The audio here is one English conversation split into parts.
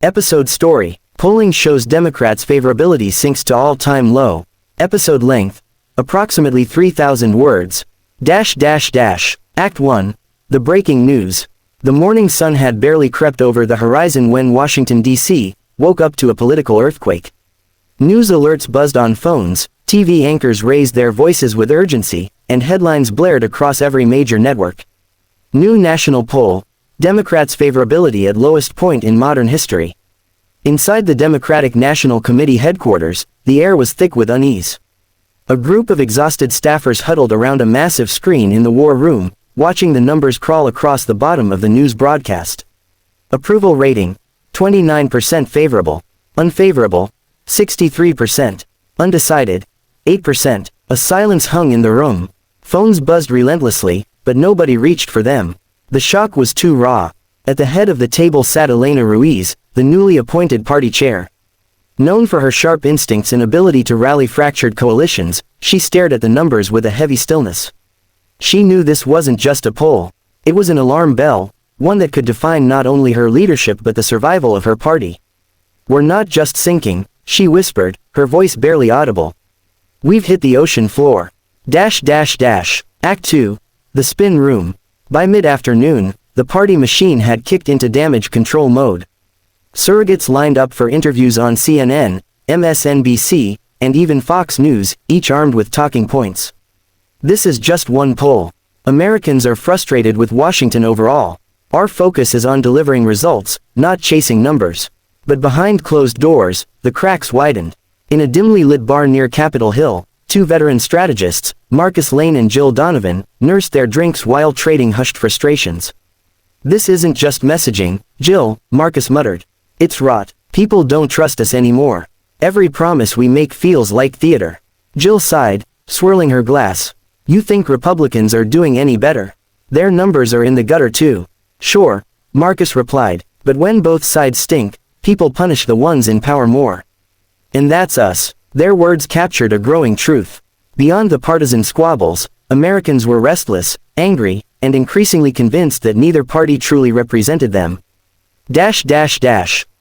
Episode story. Polling shows Democrats' favorability sinks to all-time low. Episode length. Approximately 3,000 words. Act 1. The breaking news. The morning sun had barely crept over the horizon when Washington, D.C., woke up to a political earthquake. News alerts buzzed on phones, TV anchors raised their voices with urgency, and headlines blared across every major network. New national poll. Democrats' favorability at lowest point in modern history. Inside the Democratic National Committee headquarters, the air was thick with unease. A group of exhausted staffers huddled around a massive screen in the war room, watching the numbers crawl across the bottom of the news broadcast. Approval rating: 29% favorable. Unfavorable: 63%. Undecided: 8%. A silence hung in the room. Phones buzzed relentlessly, but nobody reached for them. The shock was too raw. At the head of the table sat Elena Ruiz, the newly appointed party chair. Known for her sharp instincts and ability to rally fractured coalitions, she stared at the numbers with a heavy stillness. She knew this wasn't just a poll. It was an alarm bell, one that could define not only her leadership but the survival of her party. "We're not just sinking," she whispered, her voice barely audible. "We've hit the ocean floor." Act 2. The spin room. By mid-afternoon, the party machine had kicked into damage control mode. Surrogates lined up for interviews on CNN, MSNBC, and even Fox News, each armed with talking points. This is just one poll. Americans are frustrated with Washington overall. Our focus is on delivering results, not chasing numbers. But behind closed doors, the cracks widened. In a dimly lit bar near Capitol Hill, two veteran strategists, Marcus Lane and Jill Donovan, nursed their drinks while trading hushed frustrations. "This isn't just messaging, Jill," Marcus muttered. "It's rot. People don't trust us anymore. Every promise we make feels like theater." Jill sighed, swirling her glass. "You think Republicans are doing any better? Their numbers are in the gutter too." "Sure," Marcus replied, "but when both sides stink, people punish the ones in power more. And that's us." Their words captured a growing truth. Beyond the partisan squabbles, Americans were restless, angry, and increasingly convinced that neither party truly represented them.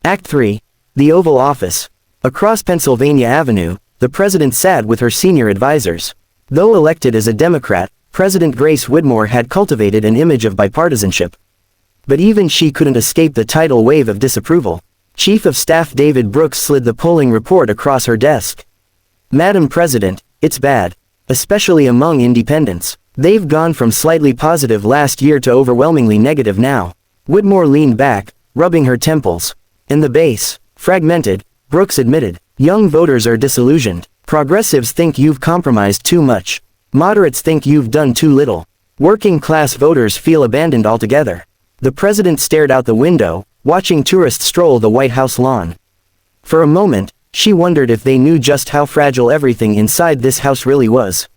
Act 3. The Oval Office. Across Pennsylvania Avenue, the president sat with her senior advisors. Though elected as a Democrat, President Grace Whitmore had cultivated an image of bipartisanship. But even she couldn't escape the tidal wave of disapproval. Chief of Staff David Brooks slid the polling report across her desk. "Madam President, it's bad. Especially among independents. They've gone from slightly positive last year to overwhelmingly negative now." Whitmore leaned back, rubbing her temples. "And the base? Fragmented," Brooks admitted. "Young voters are disillusioned. Progressives think you've compromised too much. Moderates think you've done too little. Working-class voters feel abandoned altogether." The president stared out the window, watching tourists stroll the White House lawn. For a moment, she wondered if they knew just how fragile everything inside this house really was.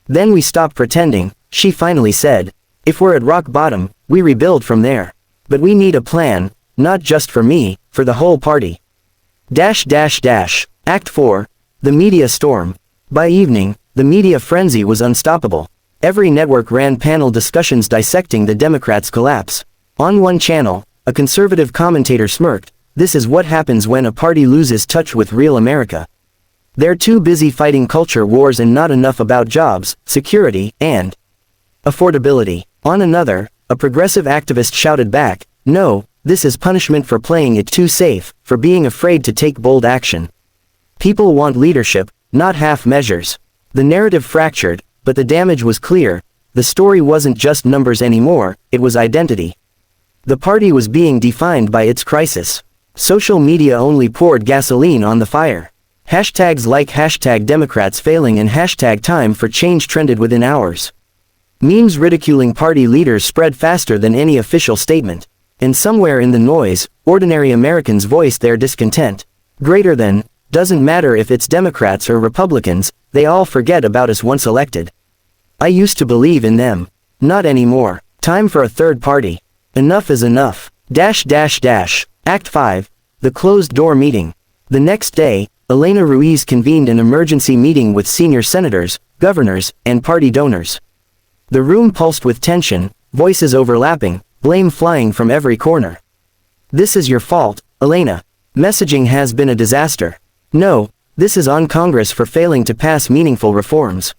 "Then we stop pretending," she finally said. "If we're at rock bottom, we rebuild from there. But we need a plan, not just for me, for the whole party." Act 4. The Media Storm. By evening, the media frenzy was unstoppable. Every network ran panel discussions dissecting the Democrats' collapse. On one channel, a conservative commentator smirked, "This is what happens when a party loses touch with real America. They're too busy fighting culture wars and not enough about jobs, security, and affordability." On another, a progressive activist shouted back, "No, this is punishment for playing it too safe, for being afraid to take bold action. People want leadership, not half measures." The narrative fractured, but the damage was clear. The story wasn't just numbers anymore, it was identity. The party was being defined by its crisis. Social media only poured gasoline on the fire. Hashtags like #Democrats failing and #time for change trended within hours. Memes ridiculing party leaders spread faster than any official statement. And somewhere in the noise, ordinary Americans voiced their discontent. Greater than, "Doesn't matter if it's Democrats or Republicans, they all forget about us once elected. I used to believe in them. Not anymore. Time for a third party. Enough is enough." Act 5. The Closed-Door Meeting. The next day, Elena Ruiz convened an emergency meeting with senior senators, governors, and party donors. The room pulsed with tension, voices overlapping, blame flying from every corner. "This is your fault," Elena. Messaging has been a disaster. No, this is on Congress for failing to pass meaningful reforms.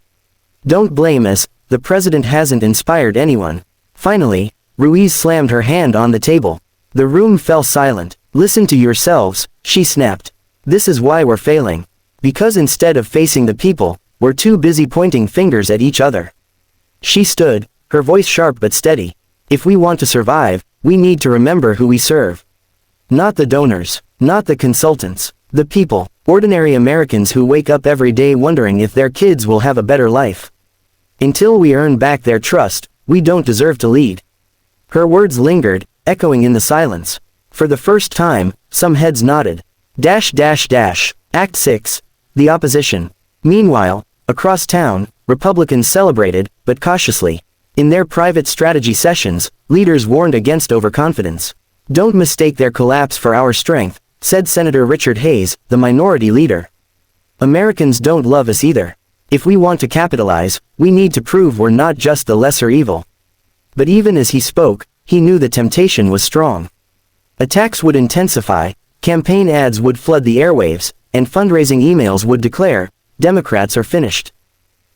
Don't blame us, the president hasn't inspired anyone. Finally, Ruiz slammed her hand on the table. The room fell silent. Listen to yourselves, she snapped. This is why we're failing. Because instead of facing the people, we're too busy pointing fingers at each other. She stood, her voice sharp but steady. If we want to survive, we need to remember who we serve. Not the donors, not the consultants, the people, ordinary Americans who wake up every day wondering if their kids will have a better life. Until we earn back their trust, we don't deserve to lead. Her words lingered, echoing in the silence. For the first time, some heads nodded. Act 6. The opposition. Meanwhile, across town, Republicans celebrated, but cautiously. In their private strategy sessions, leaders warned against overconfidence. Don't mistake their collapse for our strength, said Senator Richard Hayes, the minority leader. Americans don't love us either. If we want to capitalize, we need to prove we're not just the lesser evil. But even as he spoke, he knew the temptation was strong. Attacks would intensify, campaign ads would flood the airwaves, and fundraising emails would declare, Democrats are finished.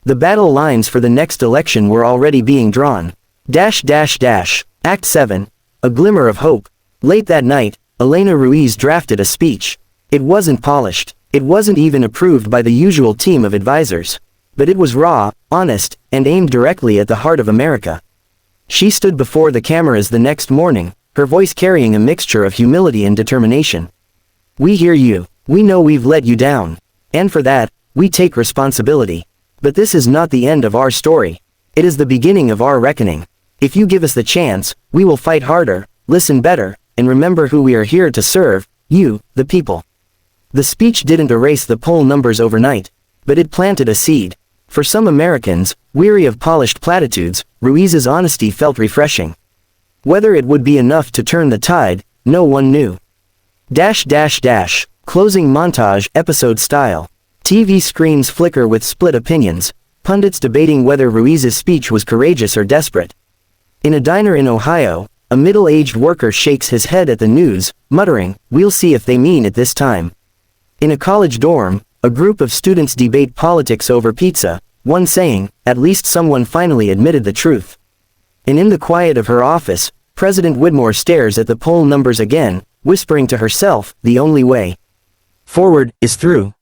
The battle lines for the next election were already being drawn. Act 7. A glimmer of hope. Late that night, Elena Ruiz drafted a speech. It wasn't polished. It wasn't even approved by the usual team of advisors. But it was raw, honest, and aimed directly at the heart of America. She stood before the cameras the next morning, her voice carrying a mixture of humility and determination. We hear you. We know we've let you down. And for that, we take responsibility. But this is not the end of our story. It is the beginning of our reckoning. If you give us the chance, we will fight harder, listen better, and remember who we are here to serve, you, the people. The speech didn't erase the poll numbers overnight, but it planted a seed. For some Americans, weary of polished platitudes, Ruiz's honesty felt refreshing. Whether it would be enough to turn the tide, no one knew. Closing montage, episode style. TV screens flicker with split opinions, pundits debating whether Ruiz's speech was courageous or desperate. In a diner in Ohio, a middle-aged worker shakes his head at the news, muttering, "We'll see if they mean it this time." In a college dorm, a group of students debate politics over pizza, one saying, "At least someone finally admitted the truth." And in the quiet of her office, President Whitmore stares at the poll numbers again, whispering to herself, "The only way forward is through."